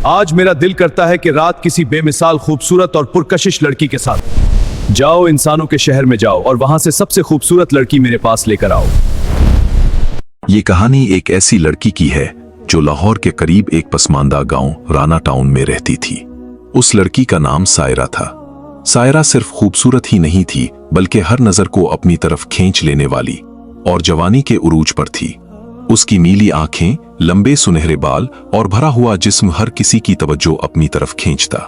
आज मेरा दिल करता है कि रात किसी बेमिसाल खूबसूरत और पुरकशिश लड़की के साथ जाओ, इंसानों के शहर में जाओ और वहां से सबसे खूबसूरत लड़की मेरे पास लेकर आओ। ये कहानी एक ऐसी लड़की की है जो लाहौर के करीब एक पसमानदा गांव राना टाउन में रहती थी। उस लड़की का नाम सायरा था। सायरा सिर्फ खूबसूरत ही नहीं थी बल्कि हर नजर को अपनी तरफ खींच लेने वाली और जवानी के उरूज पर थी। उसकी नीली आंखें, लंबे सुनहरे बाल और भरा हुआ जिस्म हर किसी की तवज्जो अपनी तरफ खींचता।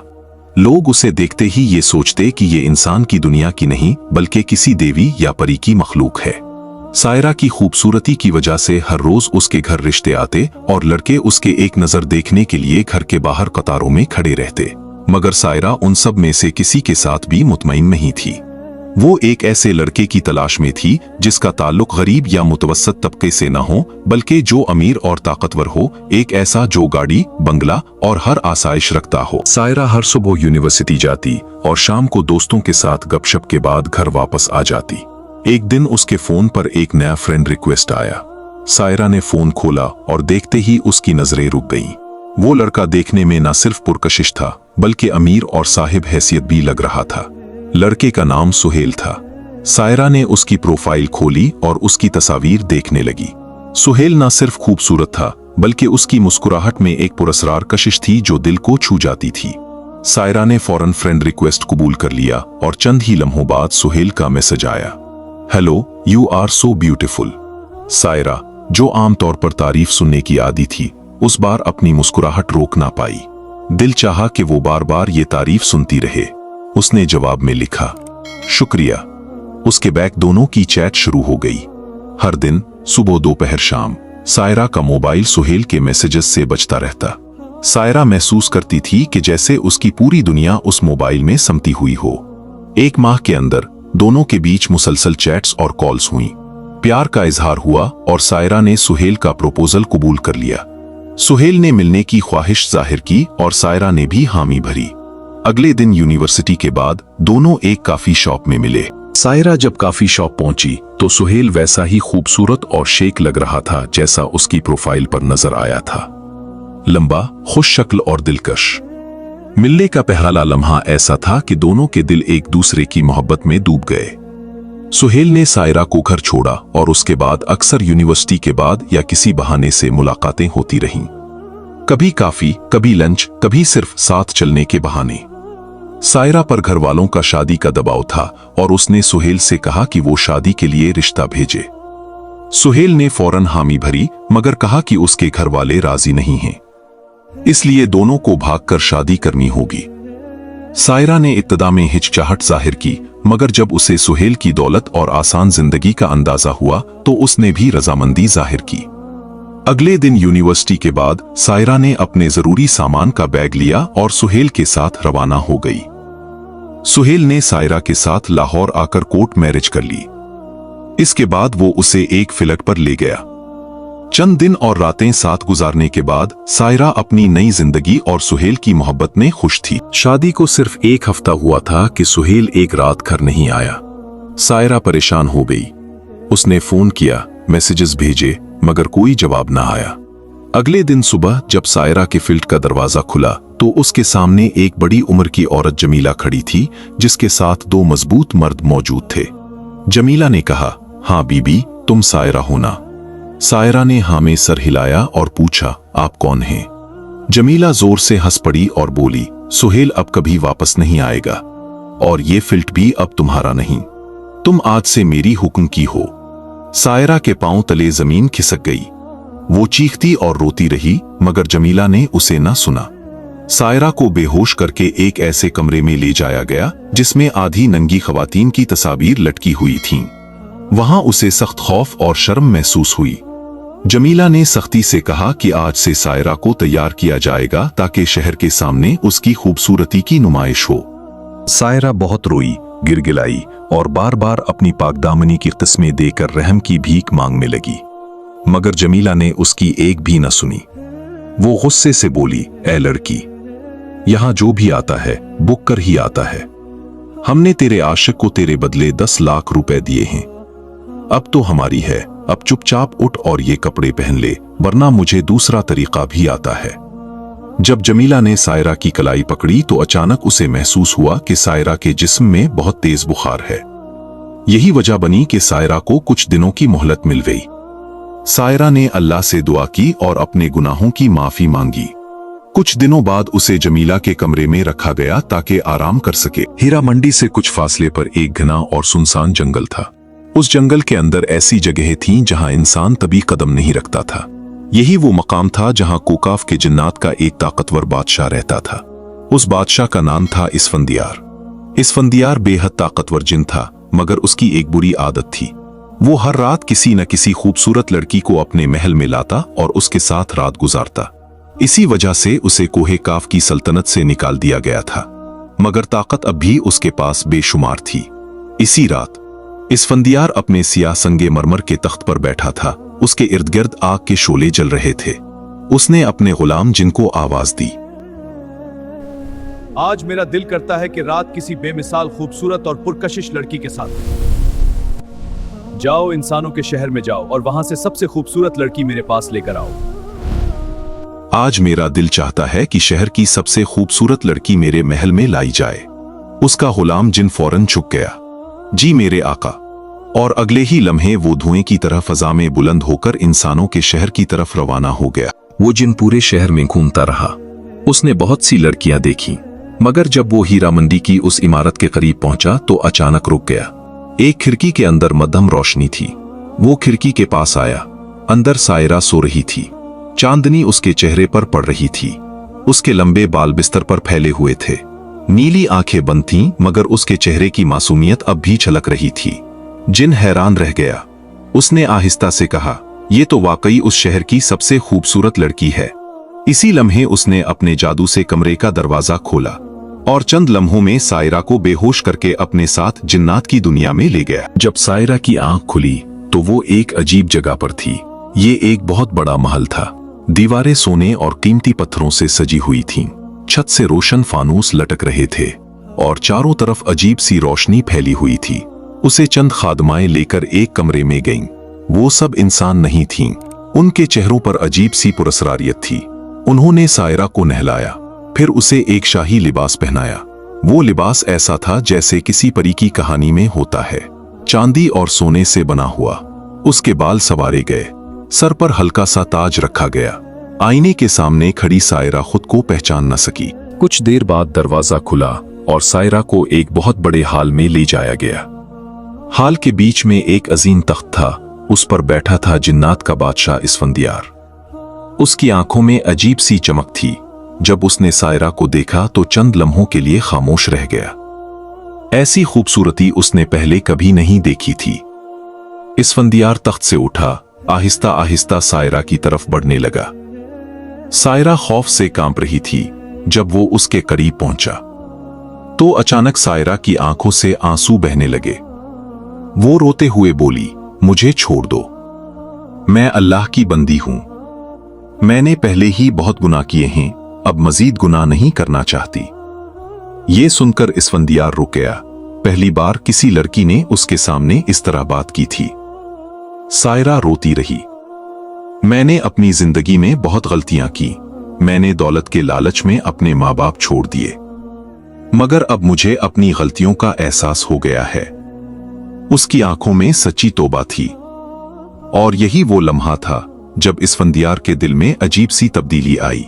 लोग उसे देखते ही ये सोचते कि ये इंसान की दुनिया की नहीं बल्कि किसी देवी या परी की मखलूक है। सायरा की खूबसूरती की वजह से हर रोज उसके घर रिश्ते आते और लड़के उसके एक नजर देखने के लिए घर के बाहर कतारों में खड़े रहते, मगर सायरा उन सब में से किसी के साथ भी मुतमईन नहीं थी। वो एक ऐसे लड़के की तलाश में थी जिसका ताल्लुक गरीब या मुतवस्सत तबके से न हो बल्कि जो अमीर और ताकतवर हो, एक ऐसा जो गाड़ी, बंगला और हर आसाइश रखता हो। सायरा हर सुबह यूनिवर्सिटी जाती और शाम को दोस्तों के साथ गपशप के बाद घर वापस आ जाती। एक दिन उसके फोन पर एक नया फ्रेंड रिक्वेस्ट आया। सायरा ने फोन खोला और देखते ही उसकी नजरें रुक गईं। वो लड़का देखने में न सिर्फ पुरकशिश था बल्कि अमीर और साहिब हैसियत भी लग रहा था। लड़के का नाम सुहेल था। सायरा ने उसकी प्रोफाइल खोली और उसकी तस्वीर देखने लगी। सुहेल न सिर्फ खूबसूरत था बल्कि उसकी मुस्कुराहट में एक पुरस्रार कशिश थी जो दिल को छू जाती थी। सायरा ने फौरन फ्रेंड रिक्वेस्ट कबूल कर लिया और चंद ही लम्हों बाद सुहेल का मैसेज आया, hello, you are so beautiful. Saira, जो आमतौर पर तारीफ सुनने की आदी थी, उस बार अपनी मुस्कुराहट रोक ना पाई। दिल चाहा कि वो बार बार ये तारीफ सुनती रहे। उसने जवाब में लिखा, शुक्रिया। उसके बैक दोनों की चैट शुरू हो गई। हर दिन सुबह, दोपहर, शाम सायरा का मोबाइल सुहेल के मैसेजेस से बजता रहता। सायरा महसूस करती थी कि जैसे उसकी पूरी दुनिया उस मोबाइल में समती हुई हो। एक माह के अंदर दोनों के बीच मुसलसल चैट्स और कॉल्स हुई। प्यार का इजहार हुआ और सायरा ने सुहेल का प्रपोजल कबूल कर लिया। सुहेल ने मिलने की ख्वाहिश जाहिर की और सायरा ने भी हामी भरी। अगले दिन यूनिवर्सिटी के बाद दोनों एक काफी शॉप में मिले। सायरा जब काफी शॉप पहुंची तो सुहेल वैसा ही खूबसूरत और शेक लग रहा था जैसा उसकी प्रोफाइल पर नजर आया था। लंबा, खुश शक्ल और दिलकश। मिलने का पहला लम्हा ऐसा था कि दोनों के दिल एक दूसरे की मोहब्बत में डूब गए। सुहेल ने सायरा को घर छोड़ा और उसके बाद अक्सर यूनिवर्सिटी के बाद या किसी बहाने से मुलाकातें होती रहीं। कभी काफी, कभी लंच, कभी सिर्फ साथ चलने के बहाने। सायरा पर घर वालों का शादी का दबाव था और उसने सुहेल से कहा कि वो शादी के लिए रिश्ता भेजे। सुहेल ने फौरन हामी भरी मगर कहा कि उसके घर वाले राजी नहीं हैं, इसलिए दोनों को भागकर शादी करनी होगी। सायरा ने इब्तिदा में हिचकिचाहट जाहिर की मगर जब उसे सुहेल की दौलत और आसान जिंदगी का अंदाजा हुआ तो उसने भी रजामंदी जाहिर की। अगले दिन यूनिवर्सिटी के बाद सायरा ने अपने जरूरी सामान का बैग लिया और सुहेल के साथ रवाना हो गई। सुहेल ने सायरा के साथ लाहौर आकर कोर्ट मैरिज कर ली। इसके बाद वो उसे एक फ्लैट पर ले गया। चंद दिन और रातें साथ गुजारने के बाद सायरा अपनी नई जिंदगी और सुहेल की मोहब्बत में खुश थी। शादी को सिर्फ एक हफ्ता हुआ था कि सुहेल एक रात घर नहीं आया। सायरा परेशान हो गई। उसने फोन किया, मैसेजेस भेजे मगर कोई जवाब ना आया। अगले दिन सुबह जब सायरा के फ्लैट का दरवाजा खुला तो उसके सामने एक बड़ी उम्र की औरत जमीला खड़ी थी जिसके साथ दो मजबूत मर्द मौजूद थे। जमीला ने कहा, हाँ बीबी, तुम सायरा हो ना? सायरा ने हाँ में सर हिलाया और पूछा, आप कौन हैं? जमीला जोर से हंस पड़ी और बोली, सुहेल अब कभी वापस नहीं आएगा और ये फ्लैट भी अब तुम्हारा नहीं, तुम आज से मेरी हुक्म की हो। सायरा के पांव तले जमीन खिसक गई। वो चीखती और रोती रही मगर जमीला ने उसे न सुना। सायरा को बेहोश करके एक ऐसे कमरे में ले जाया गया जिसमें आधी नंगी खवातीन की तस्वीर लटकी हुई थीं। वहां उसे सख्त खौफ और शर्म महसूस हुई। जमीला ने सख्ती से कहा कि आज से सायरा को तैयार किया जाएगा ताकि शहर के सामने उसकी खूबसूरती की नुमाइश हो। सायरा बहुत रोई, गिड़गिड़ाई और बार बार अपनी पाकदामनी की किस्में देकर रहम की भीख मांगने लगी, मगर जमीला ने उसकी एक भी न सुनी। वो गुस्से से बोली, ऐ लड़की, यहां जो भी आता है बुक कर ही आता है। हमने तेरे आशिक को तेरे बदले 10 लाख रुपए दिए हैं, अब तो हमारी है। अब चुपचाप उठ और ये कपड़े पहन ले, वरना मुझे दूसरा तरीका भी आता है। जब जमीला ने सायरा की कलाई पकड़ी तो अचानक उसे महसूस हुआ कि सायरा के जिस्म में बहुत तेज बुखार है। यही वजह बनी कि सायरा को कुछ दिनों की मोहलत मिल गई। सायरा ने अल्लाह से दुआ की और अपने गुनाहों की माफी मांगी। कुछ दिनों बाद उसे जमीला के कमरे में रखा गया ताकि आराम कर सके। हीरा मंडी से कुछ फासले पर एक घना और सुनसान जंगल था। उस जंगल के अंदर ऐसी जगहें थीं जहां इंसान तभी कदम नहीं रखता था। यही वो मकाम था जहां कोकाफ के जिन्नात का एक ताकतवर बादशाह रहता था। उस बादशाह का नाम था इसफंदियार। इसफंदियार बेहद ताकतवर जिन था, मगर उसकी एक बुरी आदत थी। वो हर रात किसी न किसी खूबसूरत लड़की को अपने महल में लाता और उसके साथ रात गुजारता। इसी वजह से उसे कोहे काफ की सल्तनत से निकाल दिया गया था, मगर ताकत अब भी उसके पास बेशुमार थी। इसी रात इसफंदियार अपने सियाह संगे मरमर के तख्त पर बैठा था। उसके इर्द गिर्द आग के शोले जल रहे थे। उसने अपने गुलाम जिन को आवाज दी। आज मेरा दिल करता है कि रात किसी बेमिसाल खूबसूरत और पुरकशिश लड़की के साथ जाओ, इंसानों के शहर में जाओ और वहां से सबसे खूबसूरत लड़की मेरे पास लेकर आओ। आज मेरा दिल चाहता है कि शहर की सबसे खूबसूरत लड़की मेरे महल में लाई जाए। उसका गुलाम जिन फौरन झुक गया। जी मेरे आका। और अगले ही लम्हे वो धुएं की तरह फजा में बुलंद होकर इंसानों के शहर की तरफ रवाना हो गया। वो जिन पूरे शहर में घूमता रहा। उसने बहुत सी लड़कियां देखी, मगर जब वो हीरा मंडी की उस इमारत के करीब पहुंचा तो अचानक रुक गया। एक खिड़की के अंदर मध्यम रोशनी थी। वो खिड़की के पास आया। अंदर सायरा सो रही थी। चांदनी उसके चेहरे पर पड़ रही थी। उसके लंबे बाल बिस्तर पर फैले हुए थे। नीली आंखें बंद थीं, मगर उसके चेहरे की मासूमियत अब भी झलक रही थी। जिन हैरान रह गया। उसने आहिस्ता से कहा, ये तो वाकई उस शहर की सबसे खूबसूरत लड़की है। इसी लम्हे उसने अपने जादू से कमरे का दरवाजा खोला और चंद लम्हों में सायरा को बेहोश करके अपने साथ जिन्नात की दुनिया में ले गया। जब सायरा की आंख खुली तो वो एक अजीब जगह पर थी। ये एक बहुत बड़ा महल था। दीवारें सोने और कीमती पत्थरों से सजी हुई थीं। छत से रोशन फानूस लटक रहे थे और चारों तरफ अजीब सी रोशनी फैली हुई थी। उसे चंद खादमाएं लेकर एक कमरे में गईं। वो सब इंसान नहीं थीं। उनके चेहरों पर अजीब सी पुरस्रारियत थी। उन्होंने सायरा को नहलाया, फिर उसे एक शाही लिबास पहनाया। वो लिबास ऐसा था जैसे किसी परी की कहानी में होता है, चांदी और सोने से बना हुआ। उसके बाल संवारे गए, सर पर हल्का सा ताज रखा गया। आईने के सामने खड़ी सायरा खुद को पहचान न सकी। कुछ देर बाद दरवाजा खुला और सायरा को एक बहुत बड़े हाल में ले जाया गया। हाल के बीच में एक अजीम तख्त था। उस पर बैठा था जिन्नात का बादशाह इसफंदियार। उसकी आंखों में अजीब सी चमक थी। जब उसने सायरा को देखा तो चंद लम्हों के लिए खामोश रह गया। ऐसी खूबसूरती उसने पहले कभी नहीं देखी थी। इसफंदियार तख्त से उठा, आहिस्ता आहिस्ता सायरा की तरफ बढ़ने लगा। सायरा खौफ से कांप रही थी। जब वो उसके करीब पहुंचा तो अचानक सायरा की आंखों से आंसू बहने लगे। वो रोते हुए बोली, मुझे छोड़ दो, मैं अल्लाह की बंदी हूं। मैंने पहले ही बहुत गुनाह किए हैं, अब मजीद गुनाह नहीं करना चाहती। ये सुनकर इसफंदियार रुक गया। पहली बार किसी लड़की ने उसके सामने इस तरह बात की थी। सायरा रोती रही, मैंने अपनी जिंदगी में बहुत गलतियां की। मैंने दौलत के लालच में अपने माँ बाप छोड़ दिए, मगर अब मुझे अपनी गलतियों का एहसास हो गया है। उसकी आंखों में सच्ची तौबा थी। और यही वो लम्हा था जब इसफंदियार के दिल में अजीब सी तब्दीली आई।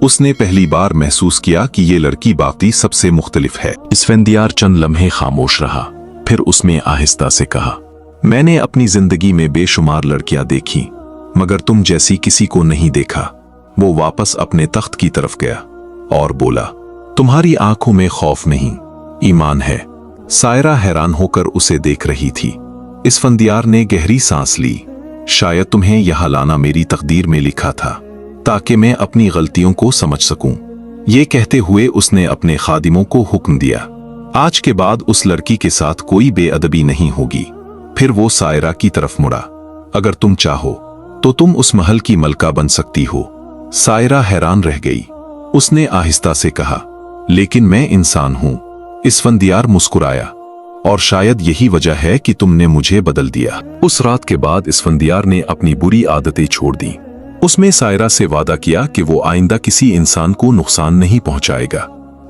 उसने पहली बार महसूस किया कि ये लड़की बाकी सबसे मुख्तलिफ है। इसफंदियार चंद लम्हे खामोश रहा, फिर उसने आहिस्ता से कहा, मैंने अपनी जिंदगी में बेशुमार लड़कियां देखी, मगर तुम जैसी किसी को नहीं देखा। वो वापस अपने तख्त की तरफ गया और बोला, तुम्हारी आंखों में खौफ नहीं, ईमान है। सायरा हैरान होकर उसे देख रही थी। इसफंदियार ने गहरी सांस ली। शायद तुम्हें यहां लाना मेरी तकदीर में लिखा था, ताकि मैं अपनी गलतियों को समझ सकूं। ये कहते हुए उसने अपने खादिमों को हुक्म दिया, आज के बाद उस लड़की के साथ कोई बेअदबी नहीं होगी। फिर वो सायरा की तरफ मुड़ा, अगर तुम चाहो तो तुम उस महल की मलका बन सकती हो। सायरा हैरान रह गई। उसने आहिस्ता से कहा, लेकिन मैं इंसान हूं। इसफंदियार मुस्कुराया, और शायद यही वजह है कि तुमने मुझे बदल दिया। उस रात के बाद इसफंदियार ने अपनी बुरी आदतें छोड़ दी। उसमें सायरा से वादा किया कि वो आइंदा किसी इंसान को नुकसान नहीं पहुंचाएगा।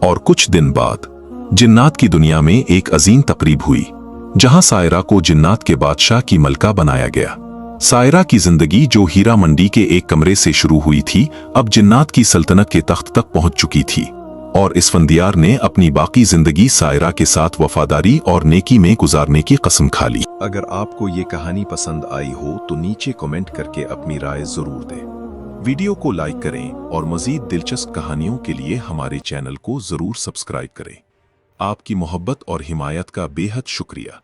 और कुछ दिन बाद जिन्नात की दुनिया में एक अजीम तकरीब हुई, जहां सायरा को जिन्नात के बादशाह की मलका बनाया गया। सायरा की जिंदगी जो हीरा मंडी के एक कमरे से शुरू हुई थी, अब जिन्नात की सल्तनत के तख्त तक पहुंच चुकी थी। और इस फंदियार ने अपनी बाकी जिंदगी सायरा के साथ वफादारी और नेकी में गुजारने की कसम खा ली। अगर आपको ये कहानी पसंद आई हो तो नीचे कमेंट करके अपनी राय जरूर दें। वीडियो को लाइक करें और मजीद दिलचस्प कहानियों के लिए हमारे चैनल को जरूर सब्सक्राइब करें। आपकी मोहब्बत और हिमायत का बेहद शुक्रिया।